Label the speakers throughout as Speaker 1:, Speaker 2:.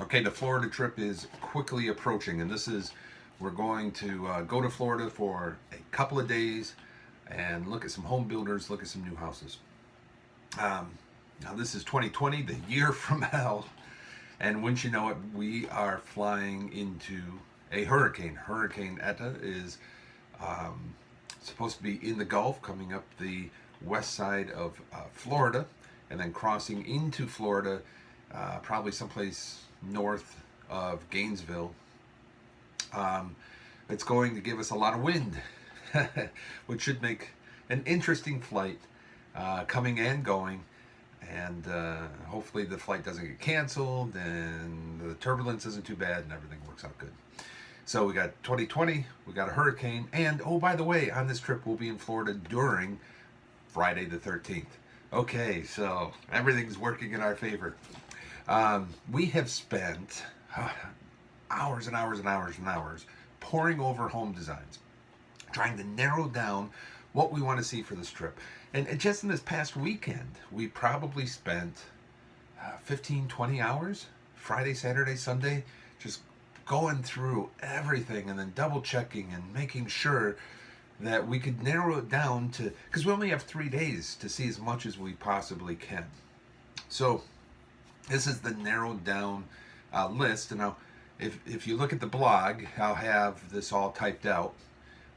Speaker 1: Okay, the Florida trip is quickly approaching, and we're going to go to Florida for a couple of days and look at some home builders, look at some new houses. Um, Now, this is 2020, the year from hell, and wouldn't you know it, we are flying into a hurricane. Hurricane Eta is um, supposed to be in the Gulf, coming up the west side of Florida, and then crossing into Florida, probably someplace north of Gainesville. Um, it's going to give us a lot of wind, which should make an interesting flight coming and going. And hopefully the flight doesn't get canceled and the turbulence isn't too bad and everything works out good. So we got 2020, we got a hurricane, and oh, by the way, on this trip we'll be in Florida during Friday the 13th. Okay, so everything's working in our favor. We have spent hours and hours and hours and hours poring over home designs, trying to narrow down what we want to see for this trip. And just in this past weekend, we probably spent 15, 20 hours, Friday, Saturday, Sunday, just going through everything and then double checking and making sure that we could narrow it down to, because we only have 3 days to see as much as we possibly can. So this is the narrowed down list. And now, if you look at the blog, I'll have this all typed out.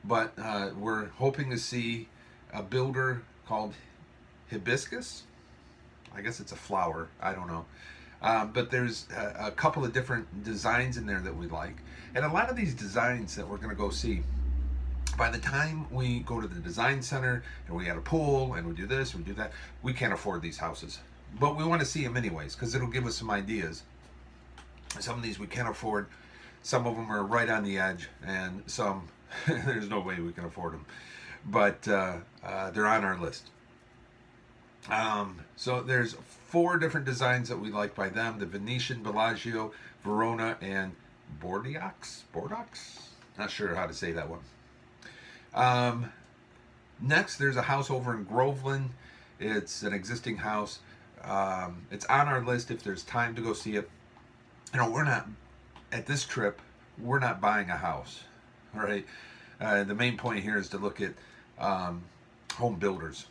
Speaker 1: But we're hoping to see a builder called Hibiscus. I guess it's a flower. I don't know. But there's a couple of different designs in there that we like. And a lot of these designs that we're going to go see, by the time we go to the design center and we got a pool and we do this, we do that, we can't afford these houses. But we want to see them anyways because it'll give us some ideas. Some of these we can afford. Some of them are right on the edge, and some there's no way we can afford them. But they're on our list. So there's 4 different designs that we like by them: the Venetian, Bellagio, Verona, and Bordeaux. Not sure how to say that one. Next, there's a house over in Groveland. It's an existing house. It's on our list if there's time to go see it. You know, we're not, at this trip, we're not buying a house. All right. The main point here is to look at home builders.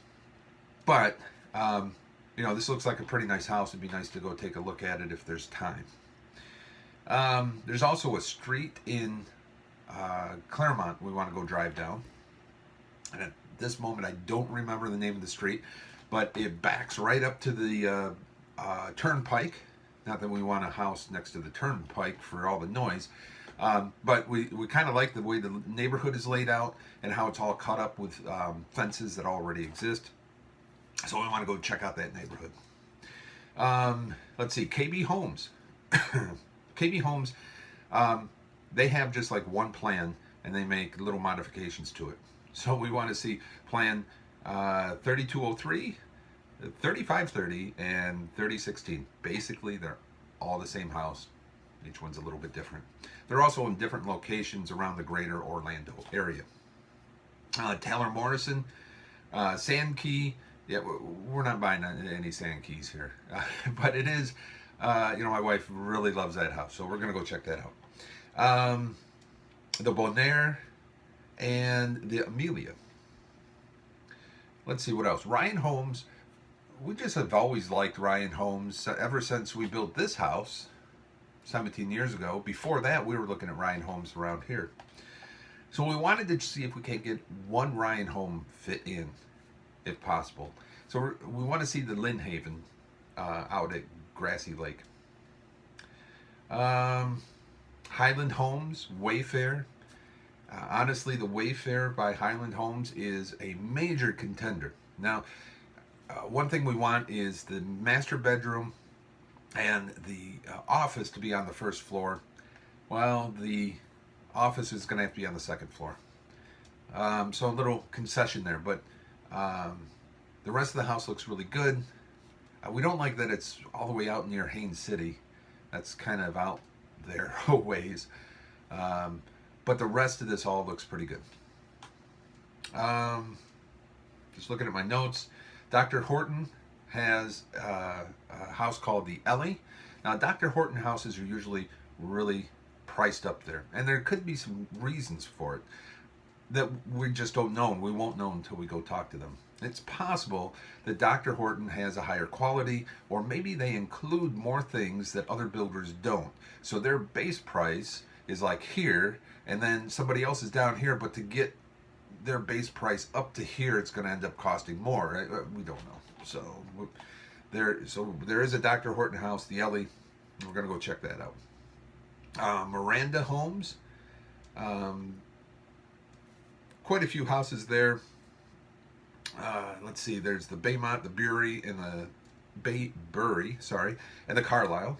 Speaker 1: But, this looks like a pretty nice house. It'd be nice to go take a look at it if there's time. There's also a street in Claremont we want to go drive down. And at this moment, I don't remember the name of the street, but it backs right up to the turnpike. Not that we want a house next to the turnpike for all the noise, but we kind of like the way the neighborhood is laid out and how it's all cut up with fences that already exist. So we want to go check out that neighborhood. Let's see, KB Homes. KB Homes, they have just like one plan and they make little modifications to it. So we want to see plan 3203, 3530, and 3016. Basically, they're all the same house. Each one's a little bit different. They're also in different locations around the greater Orlando area. Taylor Morrison, Sand Key. Yeah, we're not buying any Sand Keys here. But it is, my wife really loves that house. So we're going to go check that out. The Bonaire and the Amelia. Let's see what else. Ryan Homes. We just have always liked Ryan Homes ever since we built this house 17 years ago. Before that, we were looking at Ryan Homes around here. So we wanted to see if we can get one Ryan home fit in, if possible. So we want to see the Lynn Haven out at Grassy Lake. Highland Homes, Wayfair. Honestly, the Wayfair by Highland Homes is a major contender. Now, one thing we want is the master bedroom and the office to be on the first floor. Well, the office is going to have to be on the second floor. So a little concession there, but the rest of the house looks really good. We don't like that it's all the way out near Haines City. That's kind of out there a ways. But the rest of this all looks pretty good. Just looking at my notes, Dr. Horton has a house called the Ellie. Now, Dr. Horton houses are usually really priced up there, and there could be some reasons for it that we just don't know, and we won't know until we go talk to them. It's possible that Dr. Horton has a higher quality, or maybe they include more things that other builders don't. So their base price is like here, and then somebody else is down here, but to get their base price up to here, it's going to end up costing more. We don't know. So there is a Dr. Horton house, the Ellie. We're going to go check that out. Miranda Homes. Quite a few houses there. Let's see. There's the Baymont, the Bury, and the Baybury, and the Carlisle.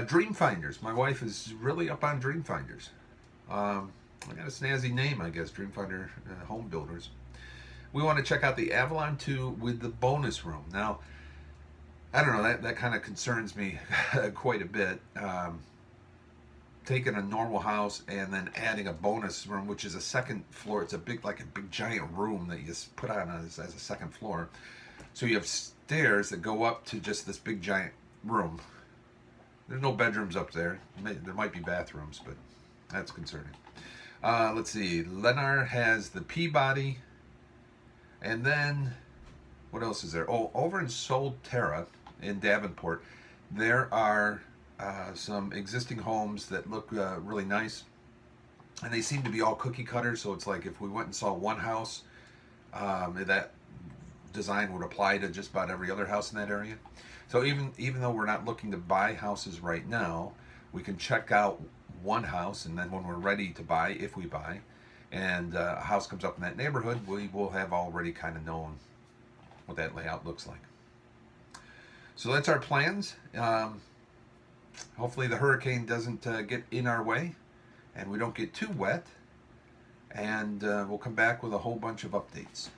Speaker 1: Dream Finders. My wife is really up on Dream Finders. I got a snazzy name, I guess. Dream Finder Home Builders. We want to check out the Avalon 2 with the bonus room. Now, I don't know. That kind of concerns me quite a bit. Taking a normal house and then adding a bonus room, which is a second floor. It's a big giant room that you just put on as a second floor. So you have stairs that go up to just this big giant room. There's no bedrooms up there. There might be bathrooms, but that's concerning. Let's see. Lennar has the Peabody. And then, what else is there? Oh, over in Solterra in Davenport, there are some existing homes that look really nice, and they seem to be all cookie cutters. So it's like if we went and saw one house, that design would apply to just about every other house in that area. So even though we're not looking to buy houses right now, we can check out one house, and then when we're ready to buy, if we buy, and a house comes up in that neighborhood, we will have already kind of known what that layout looks like. So that's our plans. Hopefully the hurricane doesn't get in our way and we don't get too wet, and we'll come back with a whole bunch of updates.